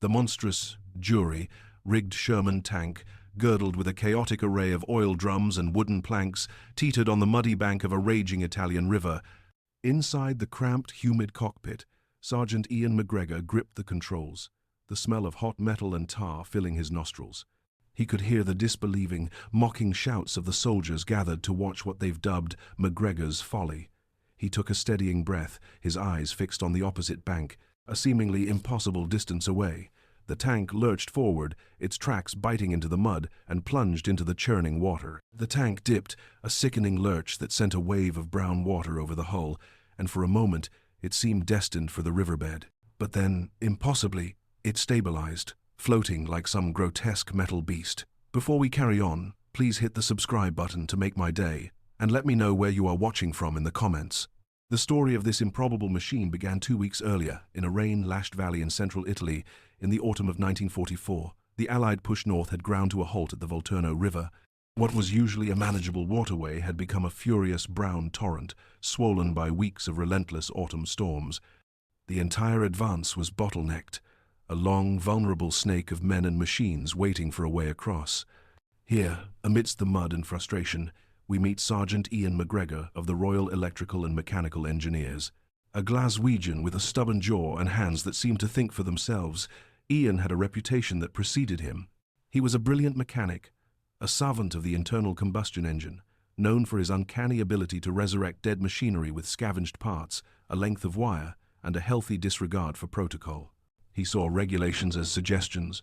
The monstrous, jury-rigged Sherman tank, girdled with a chaotic array of oil drums and wooden planks, teetered on the muddy bank of a raging Italian river. Inside the cramped, humid cockpit, Sergeant Ian McGregor gripped the controls, the smell of hot metal and tar filling his nostrils. He could hear the disbelieving, mocking shouts of the soldiers gathered to watch what they've dubbed McGregor's folly. He took a steadying breath, his eyes fixed on the opposite bank, a seemingly impossible distance away. The tank lurched forward, its tracks biting into the mud, and plunged into the churning water. The tank dipped, a sickening lurch that sent a wave of brown water over the hull, and for a moment it seemed destined for the riverbed. But then, impossibly, it stabilized, floating like some grotesque metal beast. Before we carry on, please hit the subscribe button to make my day, and let me know where you are watching from in the comments. The story of this improbable machine began 2 weeks earlier, in a rain-lashed valley in central Italy. In the autumn of 1944, the Allied push north had ground to a halt at the Volturno River. What was usually a manageable waterway had become a furious brown torrent, swollen by weeks of relentless autumn storms. The entire advance was bottlenecked, a long, vulnerable snake of men and machines waiting for a way across. Here, amidst the mud and frustration, we meet Sergeant Ian McGregor of the Royal Electrical and Mechanical Engineers. A Glaswegian with a stubborn jaw and hands that seemed to think for themselves, Ian had a reputation that preceded him. He was a brilliant mechanic, a savant of the internal combustion engine, known for his uncanny ability to resurrect dead machinery with scavenged parts, a length of wire, and a healthy disregard for protocol. He saw regulations as suggestions,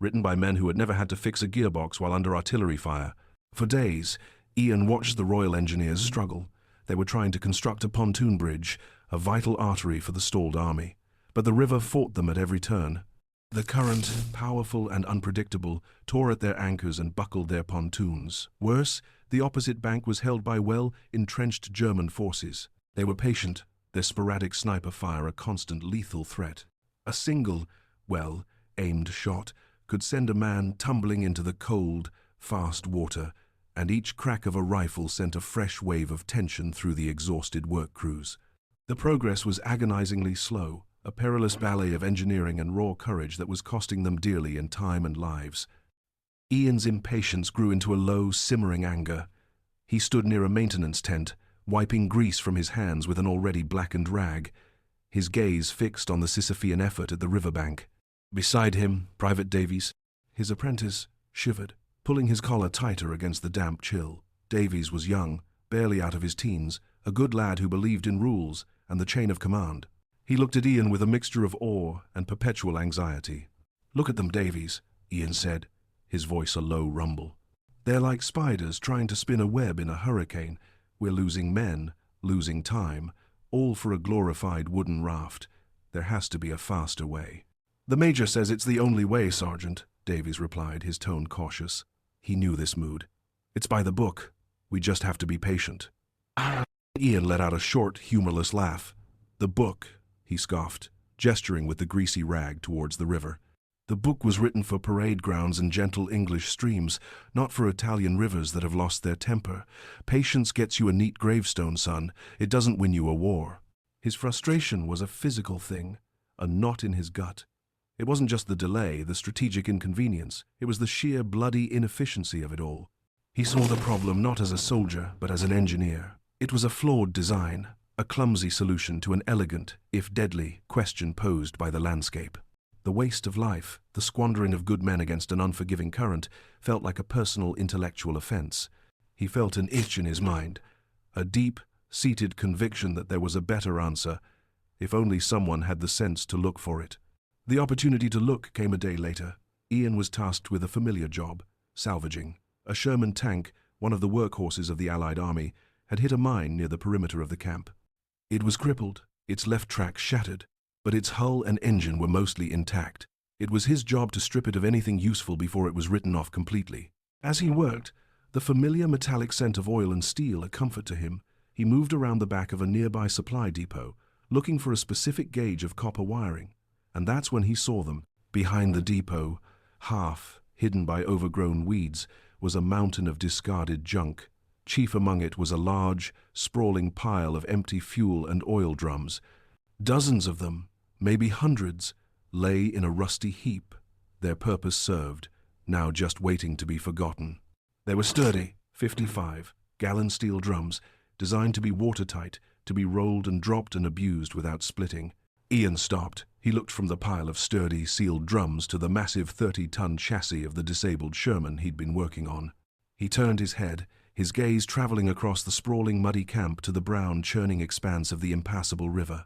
written by men who had never had to fix a gearbox while under artillery fire. For days, Ian watched the Royal Engineers struggle. They were trying to construct a pontoon bridge, a vital artery for the stalled army. But the river fought them at every turn. The current, powerful and unpredictable, tore at their anchors and buckled their pontoons. Worse, the opposite bank was held by well-entrenched German forces. They were patient, their sporadic sniper fire a constant lethal threat. A single, well-aimed shot could send a man tumbling into the cold, fast water, and each crack of a rifle sent a fresh wave of tension through the exhausted work crews. The progress was agonizingly slow, a perilous ballet of engineering and raw courage that was costing them dearly in time and lives. Ian's impatience grew into a low, simmering anger. He stood near a maintenance tent, wiping grease from his hands with an already blackened rag, his gaze fixed on the Sisyphean effort at the riverbank. Beside him, Private Davies, his apprentice, shivered, pulling his collar tighter against the damp chill. Davies was young, barely out of his teens, a good lad who believed in rules and the chain of command. He looked at Ian with a mixture of awe and perpetual anxiety. "Look at them, Davies," Ian said, his voice a low rumble. "They're like spiders trying to spin a web in a hurricane. We're losing men, losing time, all for a glorified wooden raft. There has to be a faster way." "The Major says it's the only way, Sergeant," Davies replied, his tone cautious. He knew this mood. "It's by the book. We just have to be patient." Ian let out a short, humorless laugh. "The book," he scoffed, gesturing with the greasy rag towards the river. "The book was written for parade grounds and gentle English streams, not for Italian rivers that have lost their temper. Patience gets you a neat gravestone, son. It doesn't win you a war." His frustration was a physical thing, a knot in his gut. It wasn't just the delay, the strategic inconvenience. It was the sheer bloody inefficiency of it all. He saw the problem not as a soldier, but as an engineer. It was a flawed design, a clumsy solution to an elegant, if deadly, question posed by the landscape. The waste of life, the squandering of good men against an unforgiving current, felt like a personal intellectual offense. He felt an itch in his mind, a deep-seated conviction that there was a better answer, if only someone had the sense to look for it. The opportunity to look came a day later. Ian was tasked with a familiar job, salvaging. A Sherman tank, one of the workhorses of the Allied army, had hit a mine near the perimeter of the camp. It was crippled, its left track shattered, but its hull and engine were mostly intact. It was his job to strip it of anything useful before it was written off completely. As he worked, the familiar metallic scent of oil and steel a comfort to him, he moved around the back of a nearby supply depot, looking for a specific gauge of copper wiring. And that's when he saw them. Behind the depot, half hidden by overgrown weeds, was a mountain of discarded junk. Chief among it was a large, sprawling pile of empty fuel and oil drums. Dozens of them, maybe hundreds, lay in a rusty heap, their purpose served, now just waiting to be forgotten. They were sturdy, 55-gallon steel drums, designed to be watertight, to be rolled and dropped and abused without splitting. Ian stopped. He looked from the pile of sturdy, sealed drums to the massive 30-ton chassis of the disabled Sherman he'd been working on. He turned his head, his gaze traveling across the sprawling muddy camp to the brown, churning expanse of the impassable river.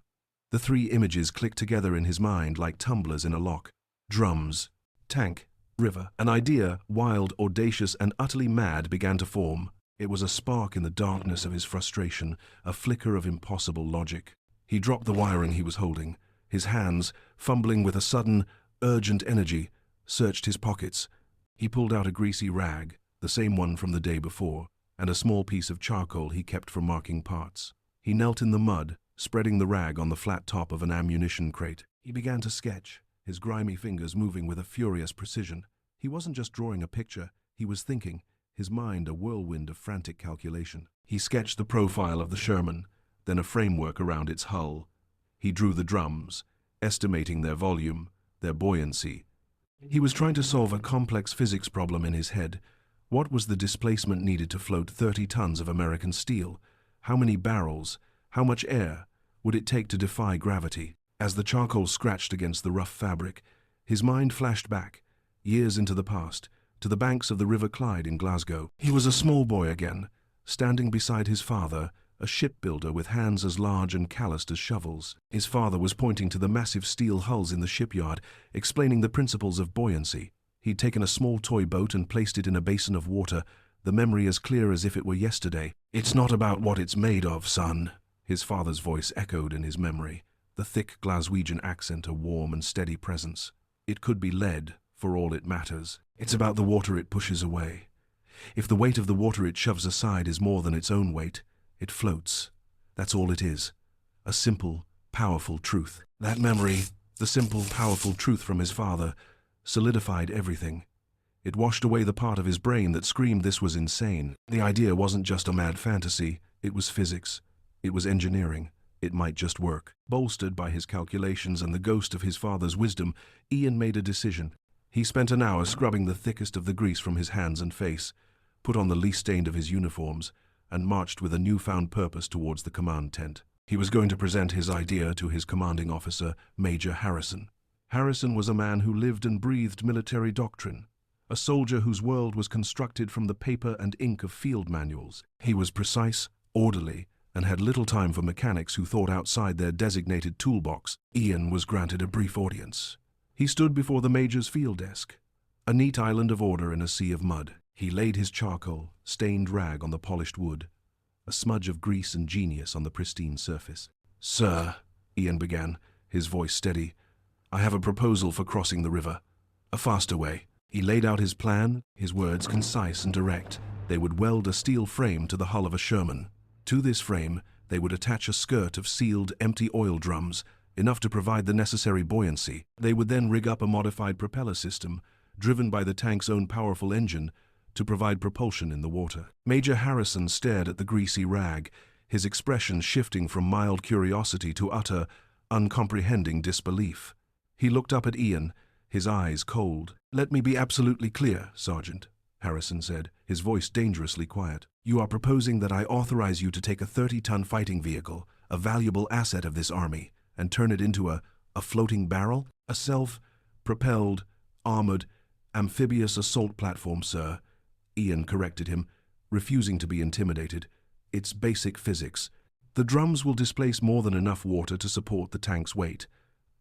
The three images clicked together in his mind like tumblers in a lock. Drums, tank, river. An idea, wild, audacious, and utterly mad, began to form. It was a spark in the darkness of his frustration, a flicker of impossible logic. He dropped the wiring he was holding. His hands, fumbling with a sudden, urgent energy, searched his pockets. He pulled out a greasy rag, the same one from the day before, and a small piece of charcoal he kept for marking parts. He knelt in the mud, spreading the rag on the flat top of an ammunition crate. He began to sketch, his grimy fingers moving with a furious precision. He wasn't just drawing a picture, he was thinking, his mind a whirlwind of frantic calculation. He sketched the profile of the Sherman, then a framework around its hull. He drew the drums, estimating their volume, their buoyancy. He was trying to solve a complex physics problem in his head. What was the displacement needed to float 30 tons of American steel? How many barrels, how much air would it take to defy gravity? As the charcoal scratched against the rough fabric, his mind flashed back, years into the past, to the banks of the River Clyde in Glasgow. He was a small boy again, standing beside his father, a shipbuilder with hands as large and calloused as shovels. His father was pointing to the massive steel hulls in the shipyard, explaining the principles of buoyancy. He'd taken a small toy boat and placed it in a basin of water, the memory as clear as if it were yesterday. "It's not about what it's made of, son," his father's voice echoed in his memory, the thick Glaswegian accent a warm and steady presence. "It could be lead, for all it matters. It's about the water it pushes away. If the weight of the water it shoves aside is more than its own weight, it floats. That's all it is. A simple, powerful truth." That memory, the simple, powerful truth from his father, solidified everything. It washed away the part of his brain that screamed this was insane. The idea wasn't just a mad fantasy, it was physics. It was engineering. It might just work. Bolstered by his calculations and the ghost of his father's wisdom, Ian made a decision. He spent an hour scrubbing the thickest of the grease from his hands and face, put on the least stained of his uniforms, and marched with a newfound purpose towards the command tent. He was going to present his idea to his commanding officer, Major Harrison. Harrison was a man who lived and breathed military doctrine, a soldier whose world was constructed from the paper and ink of field manuals. He was precise, orderly, and had little time for mechanics who thought outside their designated toolbox. Ian was granted a brief audience. He stood before the Major's field desk, a neat island of order in a sea of mud. He laid his charcoal, stained rag on the polished wood, a smudge of grease and genius on the pristine surface. "Sir," Ian began, his voice steady, "I have a proposal for crossing the river. A faster way." He laid out his plan, his words concise and direct. They would weld a steel frame to the hull of a Sherman. To this frame, they would attach a skirt of sealed, empty oil drums, enough to provide the necessary buoyancy. They would then rig up a modified propeller system, driven by the tank's own powerful engine, to provide propulsion in the water. Major Harrison stared at the greasy rag, his expression shifting from mild curiosity to utter, uncomprehending disbelief. He looked up at Ian, his eyes cold. "Let me be absolutely clear, Sergeant," Harrison said, his voice dangerously quiet. "You are proposing that I authorize you to take a 30-ton fighting vehicle, a valuable asset of this army, and turn it into a floating barrel? A self-propelled, armored, amphibious assault platform, sir," Ian corrected him, refusing to be intimidated. "It's basic physics. The drums will displace more than enough water to support the tank's weight.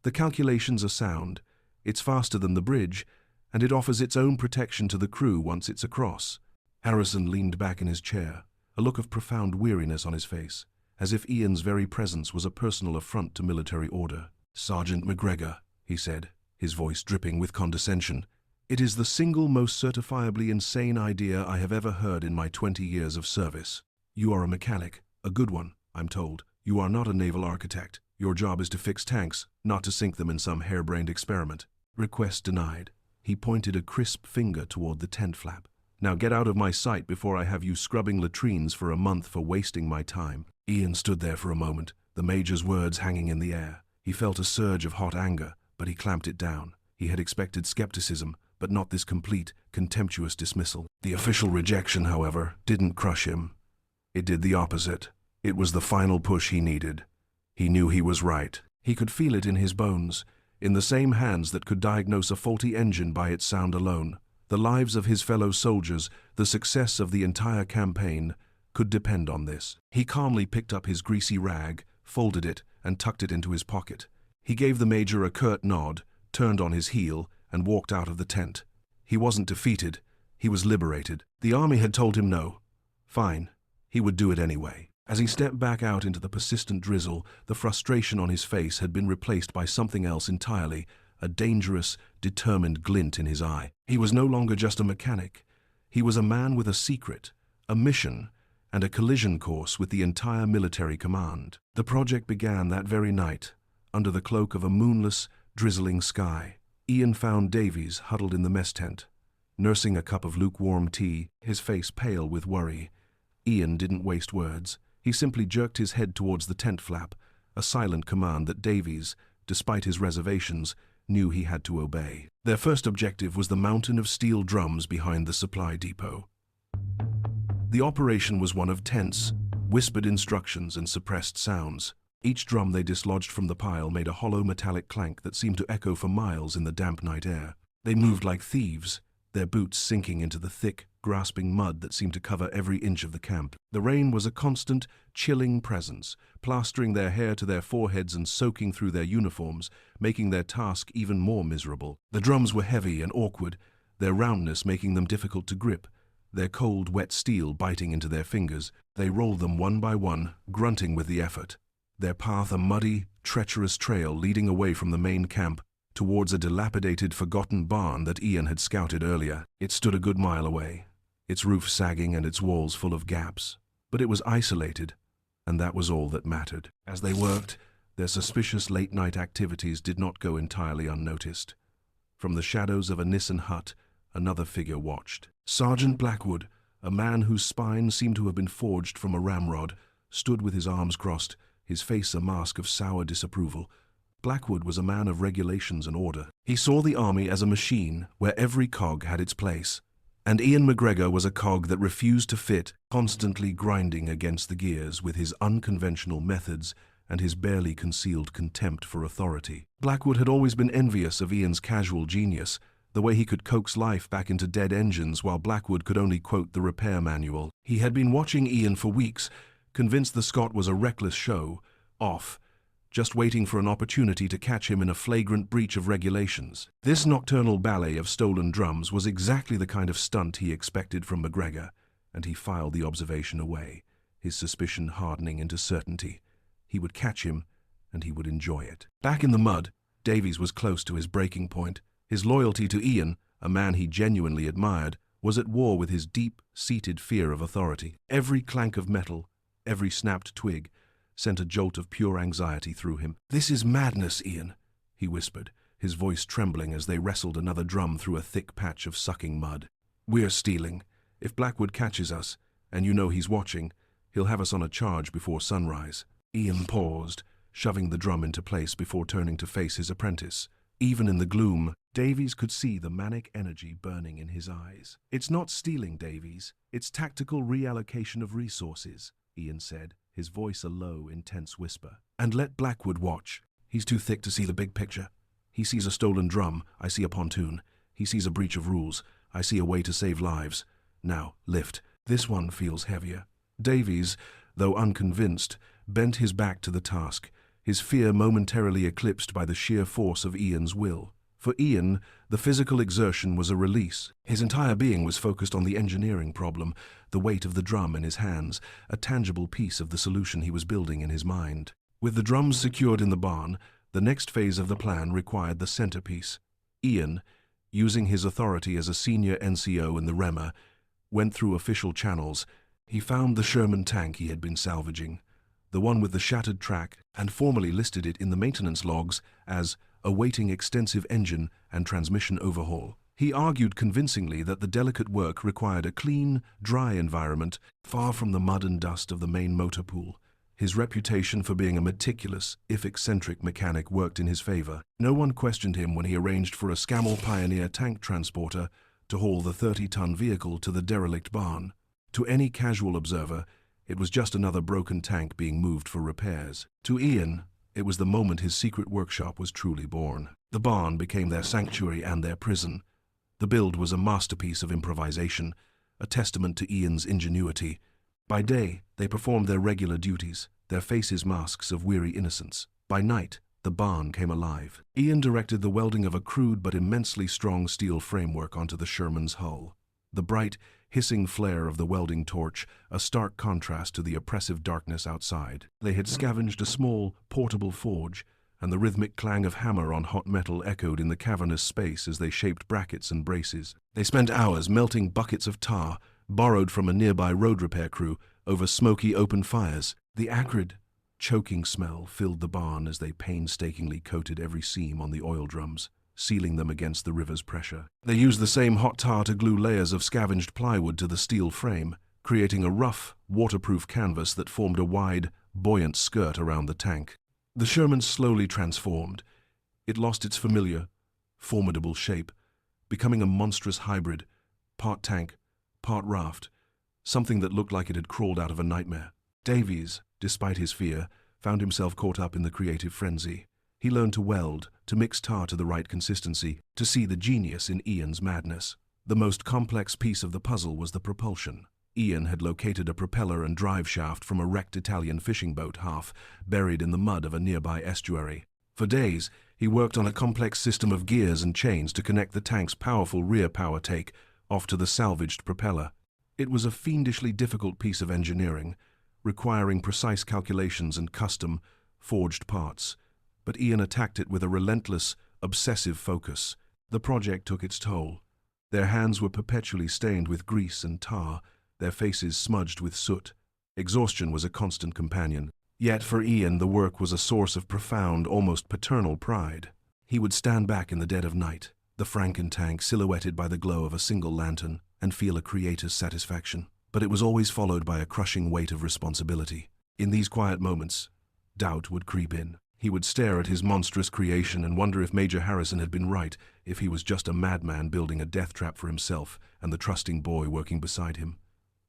The calculations are sound. It's faster than the bridge, and it offers its own protection to the crew once it's across." Harrison leaned back in his chair, a look of profound weariness on his face, as if Ian's very presence was a personal affront to military order. "Sergeant McGregor," he said, his voice dripping with condescension, "it is the single most certifiably insane idea I have ever heard in my 20 years of service. You are a mechanic, a good one, I'm told. You are not a naval architect. Your job is to fix tanks, not to sink them in some harebrained experiment." Request denied. He pointed a crisp finger toward the tent flap. "Now get out of my sight before I have you scrubbing latrines for a month for wasting my time." Ian stood there for a moment, the Major's words hanging in the air. He felt a surge of hot anger, but he clamped it down. He had expected skepticism, but not this complete, contemptuous dismissal. The official rejection, however, didn't crush him. It did the opposite. It was the final push he needed. He knew he was right. He could feel it in his bones, in the same hands that could diagnose a faulty engine by its sound alone. The lives of his fellow soldiers, the success of the entire campaign, could depend on this. He calmly picked up his greasy rag, folded it, and tucked it into his pocket. He gave the major a curt nod, turned on his heel, and walked out of the tent. He wasn't defeated. He was liberated. The army had told him no. Fine. He would do it anyway. As he stepped back out into the persistent drizzle, the frustration on his face had been replaced by something else entirely, a dangerous, determined glint in his eye. He was no longer just a mechanic. He was a man with a secret, a mission, and a collision course with the entire military command. The project began that very night, under the cloak of a moonless, drizzling sky. Ian found Davies huddled in the mess tent, nursing a cup of lukewarm tea, his face pale with worry. Ian didn't waste words. He simply jerked his head towards the tent flap, a silent command that Davies, despite his reservations, knew he had to obey. Their first objective was the mountain of steel drums behind the supply depot. The operation was one of tense, whispered instructions and suppressed sounds. Each drum they dislodged from the pile made a hollow metallic clank that seemed to echo for miles in the damp night air. They moved like thieves, their boots sinking into the thick, grasping mud that seemed to cover every inch of the camp. The rain was a constant, chilling presence, plastering their hair to their foreheads and soaking through their uniforms, making their task even more miserable. The drums were heavy and awkward, their roundness making them difficult to grip, their cold, wet steel biting into their fingers. They rolled them one by one, grunting with the effort. Their path a muddy, treacherous trail leading away from the main camp towards a dilapidated, forgotten barn that Ian had scouted earlier. It stood a good mile away, its roof sagging and its walls full of gaps. But it was isolated, and that was all that mattered. As they worked, their suspicious late-night activities did not go entirely unnoticed. From the shadows of a Nissen hut, another figure watched. Sergeant Blackwood, a man whose spine seemed to have been forged from a ramrod, stood with his arms crossed, his face a mask of sour disapproval. Blackwood was a man of regulations and order. He saw the army as a machine where every cog had its place. And Ian McGregor was a cog that refused to fit, constantly grinding against the gears with his unconventional methods and his barely concealed contempt for authority. Blackwood had always been envious of Ian's casual genius, the way he could coax life back into dead engines while Blackwood could only quote the repair manual. He had been watching Ian for weeks, convinced the Scot was a reckless show, off, just waiting for an opportunity to catch him in a flagrant breach of regulations. This nocturnal ballet of stolen drums was exactly the kind of stunt he expected from McGregor, and he filed the observation away, his suspicion hardening into certainty. He would catch him, and he would enjoy it. Back in the mud, Davies was close to his breaking point. His loyalty to Ian, a man he genuinely admired, was at war with his deep-seated fear of authority. Every clank of metal, every snapped twig, sent a jolt of pure anxiety through him. "This is madness, Ian," he whispered, his voice trembling as they wrestled another drum through a thick patch of sucking mud. "We're stealing. If Blackwood catches us, and you know he's watching, he'll have us on a charge before sunrise." Ian paused, shoving the drum into place before turning to face his apprentice. Even in the gloom, Davies could see the manic energy burning in his eyes. "It's not stealing, Davies. It's tactical reallocation of resources," Ian said, his voice a low, intense whisper. "And let Blackwood watch. He's too thick to see the big picture. He sees a stolen drum, I see a pontoon. He sees a breach of rules, I see a way to save lives. Now, lift. This one feels heavier." Davies, though unconvinced, bent his back to the task, his fear momentarily eclipsed by the sheer force of Ian's will. For Ian, the physical exertion was a release. His entire being was focused on the engineering problem, the weight of the drum in his hands, a tangible piece of the solution he was building in his mind. With the drums secured in the barn, the next phase of the plan required the centerpiece. Ian, using his authority as a senior NCO in the REMA, went through official channels. He found the Sherman tank he had been salvaging, the one with the shattered track, and formally listed it in the maintenance logs as awaiting extensive engine and transmission overhaul. He argued convincingly that the delicate work required a clean, dry environment far from the mud and dust of the main motor pool. His reputation for being a meticulous, if eccentric mechanic worked in his favor. No one questioned him when he arranged for a Scammell Pioneer tank transporter to haul the 30-ton vehicle to the derelict barn. To any casual observer, it was just another broken tank being moved for repairs. To Ian, it was the moment his secret workshop was truly born. The barn became their sanctuary and their prison. The build was a masterpiece of improvisation, a testament to Ian's ingenuity. By day, they performed their regular duties, their faces masks of weary innocence. By night, the barn came alive. Ian directed the welding of a crude but immensely strong steel framework onto the Sherman's hull. The bright, hissing flare of the welding torch, a stark contrast to the oppressive darkness outside. They had scavenged a small, portable forge, and the rhythmic clang of hammer on hot metal echoed in the cavernous space as they shaped brackets and braces. They spent hours melting buckets of tar, borrowed from a nearby road repair crew, over smoky open fires. The acrid, choking smell filled the barn as they painstakingly coated every seam on the oil drums, sealing them against the river's pressure. They used the same hot tar to glue layers of scavenged plywood to the steel frame, creating a rough, waterproof canvas that formed a wide, buoyant skirt around the tank. The Sherman slowly transformed. It lost its familiar, formidable shape, becoming a monstrous hybrid, part tank, part raft, something that looked like it had crawled out of a nightmare. Davies, despite his fear, found himself caught up in the creative frenzy. He learned to weld, to mix tar to the right consistency, to see the genius in Ian's madness. The most complex piece of the puzzle was the propulsion. Ian had located a propeller and drive shaft from a wrecked Italian fishing boat half buried in the mud of a nearby estuary. For days, he worked on a complex system of gears and chains to connect the tank's powerful rear power take off to the salvaged propeller. It was a fiendishly difficult piece of engineering, requiring precise calculations and custom, forged parts. But Ian attacked it with a relentless, obsessive focus. The project took its toll. Their hands were perpetually stained with grease and tar, their faces smudged with soot. Exhaustion was a constant companion. Yet for Ian, the work was a source of profound, almost paternal pride. He would stand back in the dead of night, the Franken tank silhouetted by the glow of a single lantern, and feel a creator's satisfaction. But it was always followed by a crushing weight of responsibility. In these quiet moments, doubt would creep in. He would stare at his monstrous creation and wonder if Major Harrison had been right, if he was just a madman building a death trap for himself and the trusting boy working beside him.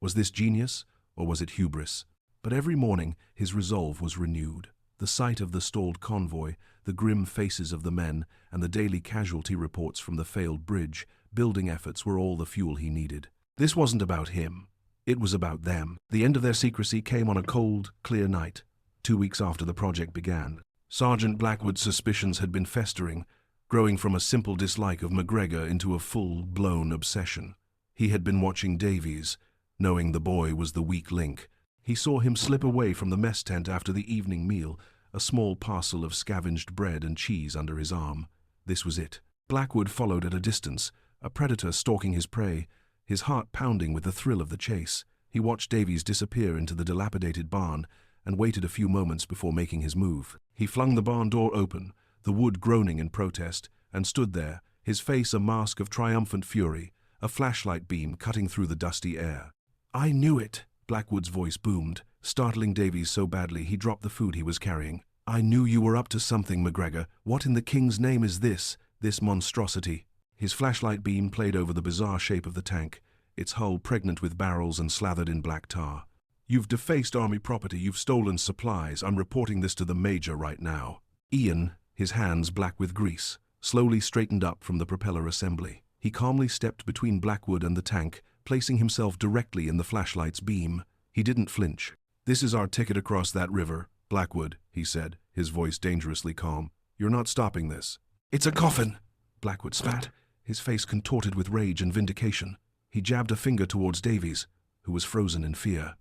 Was this genius, or was it hubris? But every morning his resolve was renewed. The sight of the stalled convoy, the grim faces of the men, and the daily casualty reports from the failed bridge, building efforts were all the fuel he needed. This wasn't about him. It was about them. The end of their secrecy came on a cold, clear night, 2 weeks after the project began. Sergeant Blackwood's suspicions had been festering, growing from a simple dislike of McGregor into a full-blown obsession. He had been watching Davies, knowing the boy was the weak link. He saw him slip away from the mess tent after the evening meal, a small parcel of scavenged bread and cheese under his arm. This was it. Blackwood followed at a distance, a predator stalking his prey, his heart pounding with the thrill of the chase. He watched Davies disappear into the dilapidated barn and waited a few moments before making his move. He flung the barn door open, the wood groaning in protest, and stood there, his face a mask of triumphant fury, a flashlight beam cutting through the dusty air. "I knew it," Blackwood's voice boomed, startling Davies so badly he dropped the food he was carrying. "I knew you were up to something, McGregor. What in the king's name is this monstrosity?" His flashlight beam played over the bizarre shape of the tank, its hull pregnant with barrels and slathered in black tar. "You've defaced Army property, you've stolen supplies. I'm reporting this to the Major right now." Ian, his hands black with grease, slowly straightened up from the propeller assembly. He calmly stepped between Blackwood and the tank, placing himself directly in the flashlight's beam. He didn't flinch. "This is our ticket across that river, Blackwood," he said, his voice dangerously calm. "You're not stopping this." "It's a coffin!" Blackwood spat, his face contorted with rage and vindication. He jabbed a finger towards Davies, who was frozen in fear.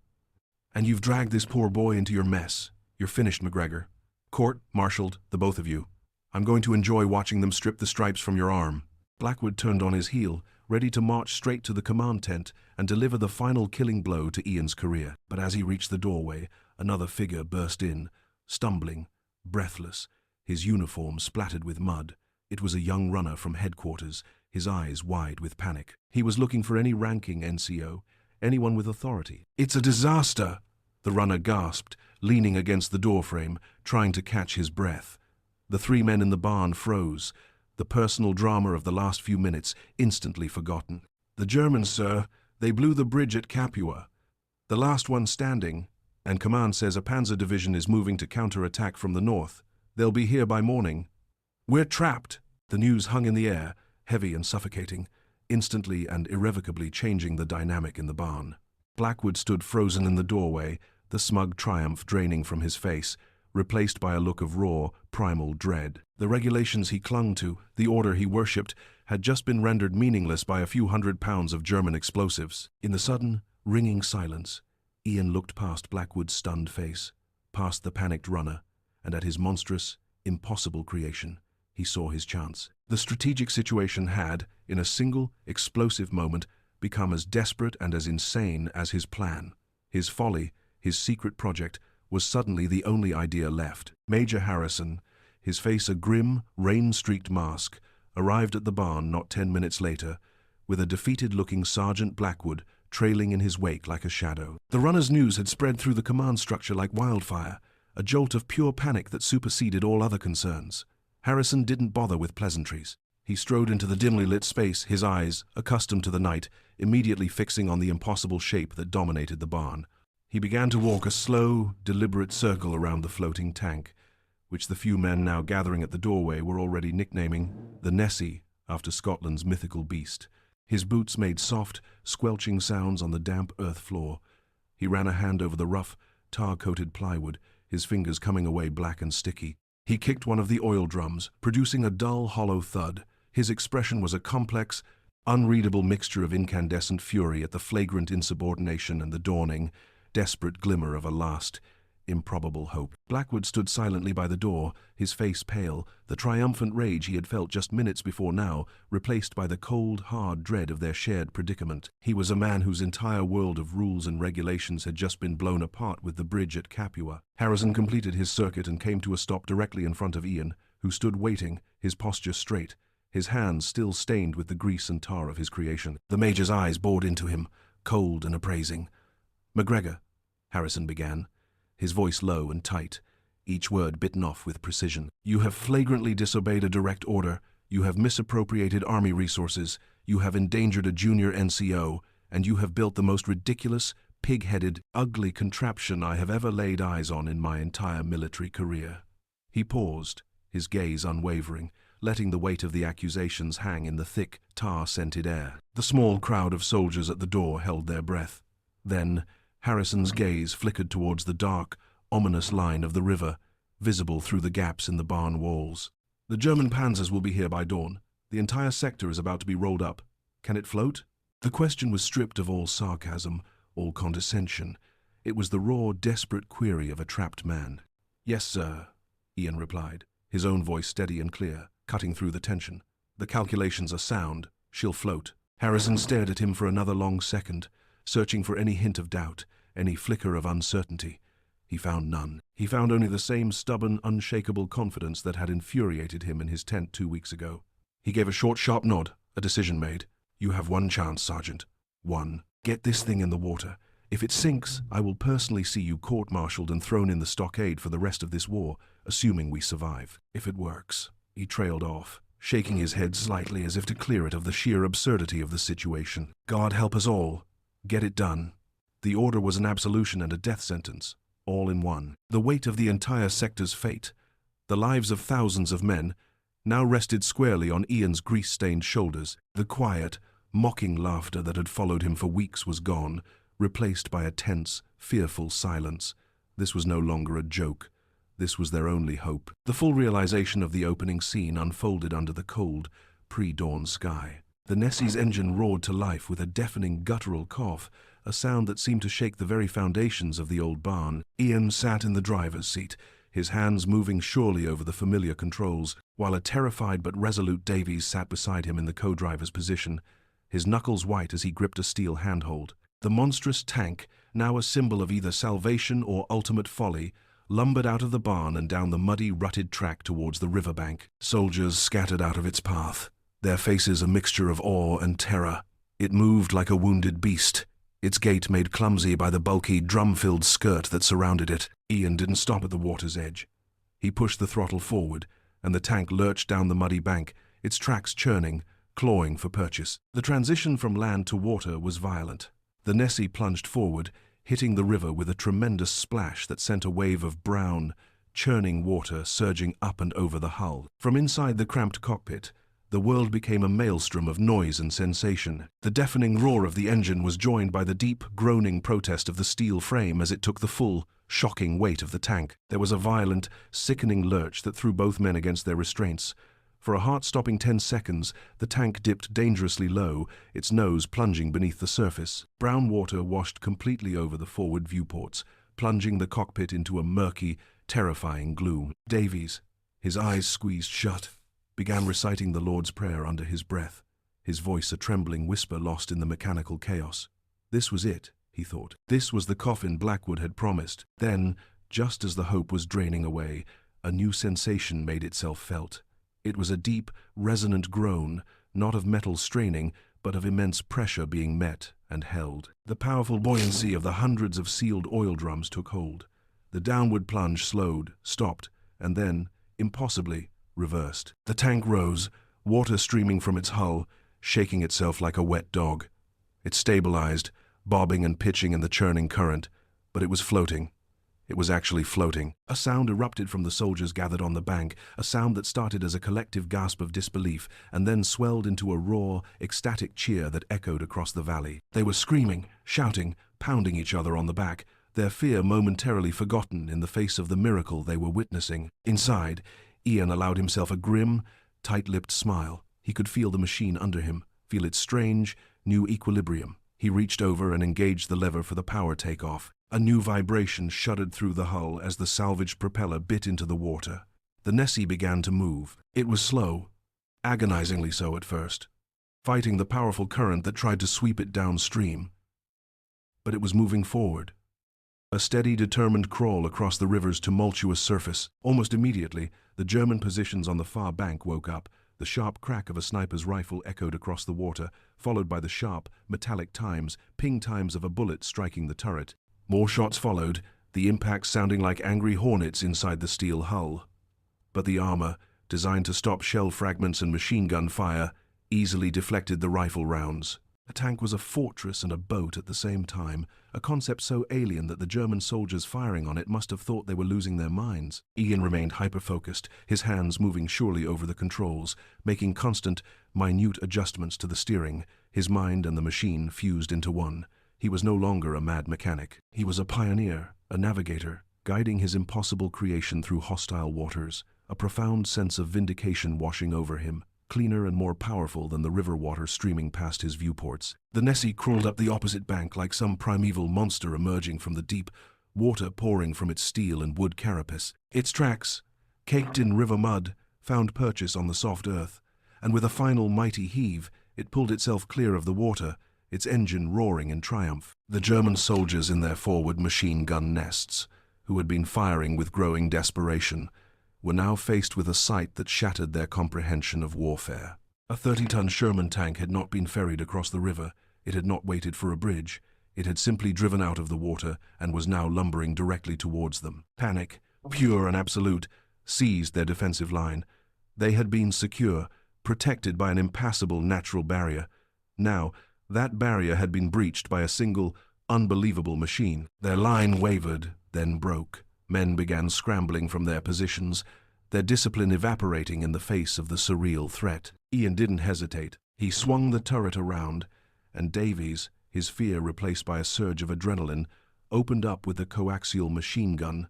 "And you've dragged this poor boy into your mess. You're finished, McGregor. Court-martialed, the both of you. I'm going to enjoy watching them strip the stripes from your arm." Blackwood turned on his heel, ready to march straight to the command tent and deliver the final killing blow to Ian's career. But as he reached the doorway, another figure burst in, stumbling, breathless, his uniform splattered with mud. It was a young runner from headquarters, his eyes wide with panic. He was looking for any ranking NCO, anyone with authority. "It's a disaster!" The runner gasped, leaning against the doorframe, trying to catch his breath. The three men in the barn froze, the personal drama of the last few minutes instantly forgotten. "The Germans, sir. They blew the bridge at Capua. The last one standing, and command says a panzer division is moving to counter-attack from the north. They'll be here by morning." "We're trapped!" The news hung in the air, heavy and suffocating, instantly and irrevocably changing the dynamic in the barn. Blackwood stood frozen in the doorway, the smug triumph draining from his face, replaced by a look of raw, primal dread. The regulations he clung to, the order he worshipped, had just been rendered meaningless by a few 100 pounds of German explosives. In the sudden, ringing silence, Ian looked past Blackwood's stunned face, past the panicked runner, and at his monstrous, impossible creation. He saw his chance. The strategic situation had, in a single, explosive moment, become as desperate and as insane as his plan. His folly, his secret project, was suddenly the only idea left. Major Harrison, his face a grim, rain-streaked mask, arrived at the barn not 10 minutes later, with a defeated-looking Sergeant Blackwood trailing in his wake like a shadow. The runner's news had spread through the command structure like wildfire, a jolt of pure panic that superseded all other concerns. Harrison didn't bother with pleasantries. He strode into the dimly lit space, his eyes, accustomed to the night, immediately fixing on the impossible shape that dominated the barn. He began to walk a slow, deliberate circle around the floating tank, which the few men now gathering at the doorway were already nicknaming the Nessie, after Scotland's mythical beast. His boots made soft, squelching sounds on the damp earth floor. He ran a hand over the rough, tar-coated plywood, his fingers coming away black and sticky. He kicked one of the oil drums, producing a dull, hollow thud. His expression was a complex, unreadable mixture of incandescent fury at the flagrant insubordination and the dawning, desperate glimmer of a last, improbable hope. Blackwood stood silently by the door, his face pale, the triumphant rage he had felt just minutes before now, replaced by the cold, hard dread of their shared predicament. He was a man whose entire world of rules and regulations had just been blown apart with the bridge at Capua. Harrison completed his circuit and came to a stop directly in front of Ian, who stood waiting, his posture straight, his hands still stained with the grease and tar of his creation. The Major's eyes bored into him, cold and appraising. "McGregor," Harrison began, his voice low and tight, each word bitten off with precision. "You have flagrantly disobeyed a direct order, you have misappropriated army resources, you have endangered a junior NCO, and you have built the most ridiculous, pig-headed, ugly contraption I have ever laid eyes on in my entire military career." He paused, his gaze unwavering, letting the weight of the accusations hang in the thick, tar-scented air. The small crowd of soldiers at the door held their breath. Then Harrison's gaze flickered towards the dark, ominous line of the river, visible through the gaps in the barn walls. "The German panzers will be here by dawn. The entire sector is about to be rolled up. Can it float?" The question was stripped of all sarcasm, all condescension. It was the raw, desperate query of a trapped man. "Yes, sir," Ian replied, his own voice steady and clear, cutting through the tension. "The calculations are sound. She'll float." Harrison stared at him for another long second, searching for any hint of doubt, any flicker of uncertainty. He found none. He found only the same stubborn, unshakable confidence that had infuriated him in his tent 2 weeks ago. He gave a short, sharp nod, a decision made. "You have one chance, Sergeant. One. Get this thing in the water. If it sinks, I will personally see you court-martialed and thrown in the stockade for the rest of this war, assuming we survive. If it works." He trailed off, shaking his head slightly as if to clear it of the sheer absurdity of the situation. "God help us all. Get it done." The order was an absolution and a death sentence, all in one. The weight of the entire sector's fate, the lives of thousands of men, now rested squarely on Ian's grease-stained shoulders. The quiet, mocking laughter that had followed him for weeks was gone, replaced by a tense, fearful silence. This was no longer a joke. This was their only hope. The full realization of the opening scene unfolded under the cold, pre-dawn sky. The Nessie's engine roared to life with a deafening guttural cough, a sound that seemed to shake the very foundations of the old barn. Ian sat in the driver's seat, his hands moving surely over the familiar controls, while a terrified but resolute Davies sat beside him in the co-driver's position, his knuckles white as he gripped a steel handhold. The monstrous tank, now a symbol of either salvation or ultimate folly, lumbered out of the barn and down the muddy, rutted track towards the riverbank. Soldiers scattered out of its path, their faces a mixture of awe and terror. It moved like a wounded beast, its gate made clumsy by the bulky, drum-filled skirt that surrounded it. Ian didn't stop at the water's edge. He pushed the throttle forward, and the tank lurched down the muddy bank, its tracks churning, clawing for purchase. The transition from land to water was violent. The Nessie plunged forward, hitting the river with a tremendous splash that sent a wave of brown, churning water surging up and over the hull. From inside the cramped cockpit, the world became a maelstrom of noise and sensation. The deafening roar of the engine was joined by the deep, groaning protest of the steel frame as it took the full, shocking weight of the tank. There was a violent, sickening lurch that threw both men against their restraints. For a heart-stopping 10 seconds, the tank dipped dangerously low, its nose plunging beneath the surface. Brown water washed completely over the forward viewports, plunging the cockpit into a murky, terrifying gloom. Davies, his eyes squeezed shut, began reciting the Lord's Prayer under his breath, his voice a trembling whisper lost in the mechanical chaos. This was it, he thought. This was the coffin Blackwood had promised. Then, just as the hope was draining away, a new sensation made itself felt. It was a deep, resonant groan, not of metal straining, but of immense pressure being met and held. The powerful buoyancy of the hundreds of sealed oil drums took hold. The downward plunge slowed, stopped, and then, impossibly, reversed. The tank rose, water streaming from its hull, shaking itself like a wet dog. It stabilized, bobbing and pitching in the churning current, but it was floating. It was actually floating. A sound erupted from the soldiers gathered on the bank, a sound that started as a collective gasp of disbelief and then swelled into a raw, ecstatic cheer that echoed across the valley. They were screaming, shouting, pounding each other on the back, their fear momentarily forgotten in the face of the miracle they were witnessing. Inside, Ian allowed himself a grim, tight-lipped smile. He could feel the machine under him, feel its strange, new equilibrium. He reached over and engaged the lever for the power takeoff. A new vibration shuddered through the hull as the salvaged propeller bit into the water. The Nessie began to move. It was slow, agonizingly so at first, fighting the powerful current that tried to sweep it downstream. But it was moving forward. A steady, determined crawl across the river's tumultuous surface. Almost immediately, the German positions on the far bank woke up. The sharp crack of a sniper's rifle echoed across the water, followed by the sharp, metallic times, ping times of a bullet striking the turret. More shots followed, the impacts sounding like angry hornets inside the steel hull. But the armor, designed to stop shell fragments and machine gun fire, easily deflected the rifle rounds. A tank was a fortress and a boat at the same time, a concept so alien that the German soldiers firing on it must have thought they were losing their minds. Ian remained hyper-focused, his hands moving surely over the controls, making constant, minute adjustments to the steering. His mind and the machine fused into one. He was no longer a mad mechanic. He was a pioneer, a navigator, guiding his impossible creation through hostile waters, a profound sense of vindication washing over him, cleaner and more powerful than the river water streaming past his viewports. The Nessie crawled up the opposite bank like some primeval monster emerging from the deep, water pouring from its steel and wood carapace. Its tracks, caked in river mud, found purchase on the soft earth, and with a final mighty heave, it pulled itself clear of the water, its engine roaring in triumph. The German soldiers in their forward machine gun nests, who had been firing with growing desperation, were now faced with a sight that shattered their comprehension of warfare. A 30-ton Sherman tank had not been ferried across the river, it had not waited for a bridge, it had simply driven out of the water and was now lumbering directly towards them. Panic, pure and absolute, seized their defensive line. They had been secure, protected by an impassable natural barrier. Now, that barrier had been breached by a single, unbelievable machine. Their line wavered, then broke. Men began scrambling from their positions, their discipline evaporating in the face of the surreal threat. Ian didn't hesitate. He swung the turret around, and Davies, his fear replaced by a surge of adrenaline, opened up with the coaxial machine gun,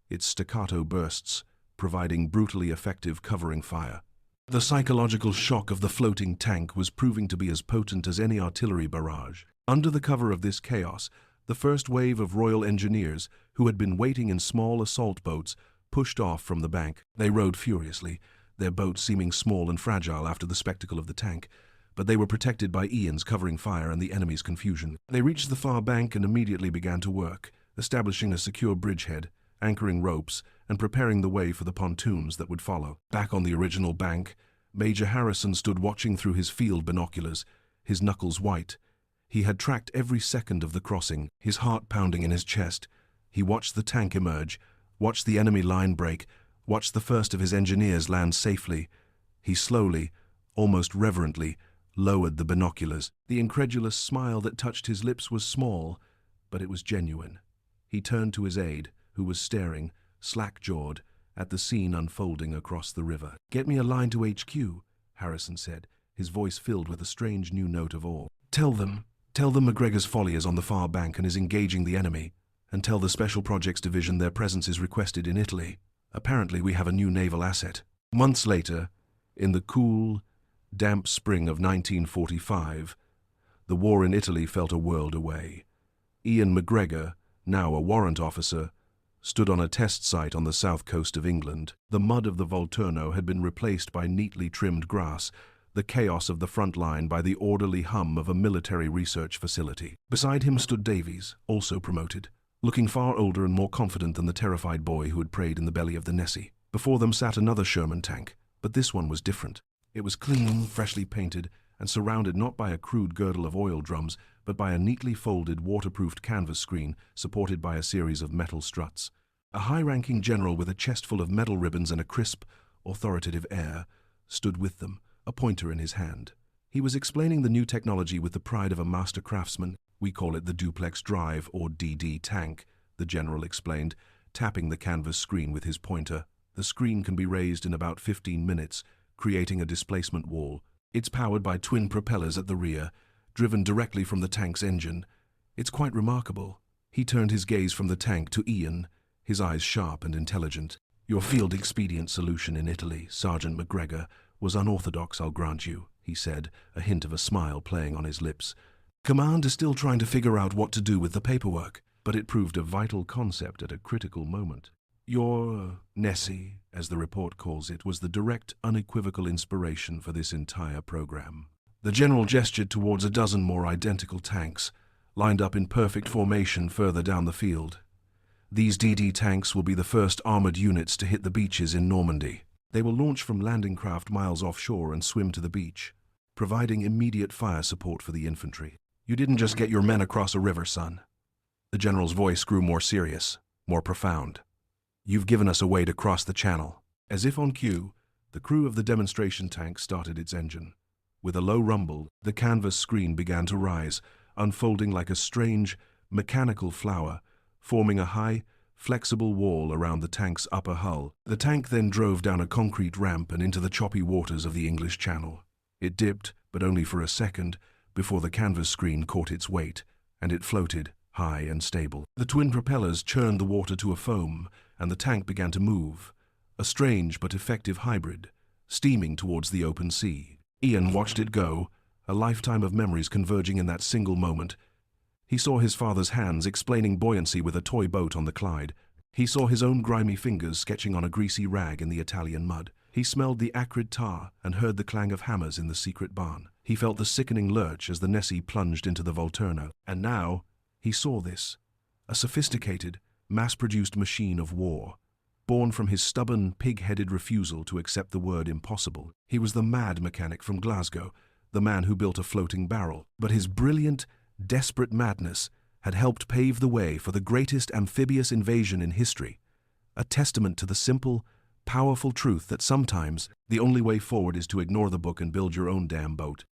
its staccato bursts, providing brutally effective covering fire. The psychological shock of the floating tank was proving to be as potent as any artillery barrage. Under the cover of this chaos, the first wave of Royal Engineers, who had been waiting in small assault boats, pushed off from the bank. They rowed furiously, their boats seeming small and fragile after the spectacle of the tank, but they were protected by Ian's covering fire and the enemy's confusion. They reached the far bank and immediately began to work, establishing a secure bridgehead, anchoring ropes, and preparing the way for the pontoons that would follow. Back on the original bank, Major Harrison stood watching through his field binoculars, his knuckles white, He had tracked every second of the crossing, his heart pounding in his chest. He watched the tank emerge, watched the enemy line break, watched the first of his engineers land safely. He slowly, almost reverently, lowered the binoculars. The incredulous smile that touched his lips was small, but it was genuine. He turned to his aide, who was staring, slack-jawed, at the scene unfolding across the river. "Get me a line to HQ," Harrison said, his voice filled with a strange new note of awe. Tell them McGregor's folly is on the far bank and is engaging the enemy, and tell the Special Projects Division their presence is requested in Italy. Apparently we have a new naval asset." Months later, in the cool, damp spring of 1945, the war in Italy felt a world away. Ian McGregor, now a warrant officer, stood on a test site on the south coast of England. The mud of the Volturno had been replaced by neatly trimmed grass, the chaos of the front line by the orderly hum of a military research facility. Beside him stood Davies, also promoted, looking far older and more confident than the terrified boy who had prayed in the belly of the Nessie. Before them sat another Sherman tank, but this one was different. It was clean, freshly painted, and surrounded not by a crude girdle of oil drums, but by a neatly folded, waterproofed canvas screen supported by a series of metal struts. A high-ranking general with a chest full of medal ribbons and a crisp, authoritative air stood with them, a pointer in his hand. He was explaining the new technology with the pride of a master craftsman. "We call it the Duplex Drive, or DD tank," the general explained, tapping the canvas screen with his pointer. "The screen can be raised in about 15 minutes, creating a displacement wall. It's powered by twin propellers at the rear, driven directly from the tank's engine. It's quite remarkable." He turned his gaze from the tank to Ian, his eyes sharp and intelligent. "Your field expedient solution in Italy, Sergeant McGregor, was unorthodox, I'll grant you," he said, a hint of a smile playing on his lips. "Command is still trying to figure out what to do with the paperwork, but it proved a vital concept at a critical moment. Your Nessie, as the report calls it, was the direct, unequivocal inspiration for this entire program." The general gestured towards a dozen more identical tanks, lined up in perfect formation further down the field. "These DD tanks will be the first armored units to hit the beaches in Normandy. They will launch from landing craft miles offshore and swim to the beach, providing immediate fire support for the infantry. You didn't just get your men across a river, son." The general's voice grew more serious, more profound. "You've given us a way to cross the channel." As if on cue, the crew of the demonstration tank started its engine. With a low rumble, the canvas screen began to rise, unfolding like a strange, mechanical flower, forming a high, flexible wall around the tank's upper hull. The tank then drove down a concrete ramp and into the choppy waters of the English Channel. It dipped, but only for a second, before the canvas screen caught its weight, and it floated, high and stable. The twin propellers churned the water to a foam, and the tank began to move, a strange but effective hybrid, steaming towards the open sea. Ian watched it go, a lifetime of memories converging in that single moment. He saw his father's hands explaining buoyancy with a toy boat on the Clyde. He saw his own grimy fingers sketching on a greasy rag in the Italian mud. He smelled the acrid tar and heard the clang of hammers in the secret barn. He felt the sickening lurch as the Nessie plunged into the Volturno. And now, he saw this, a sophisticated, mass-produced machine of war, born from his stubborn, pig-headed refusal to accept the word impossible. He was the mad mechanic from Glasgow, the man who built a floating barrel. But his brilliant, desperate madness had helped pave the way for the greatest amphibious invasion in history, a testament to the simple, powerful truth that sometimes the only way forward is to ignore the book and build your own damn boat.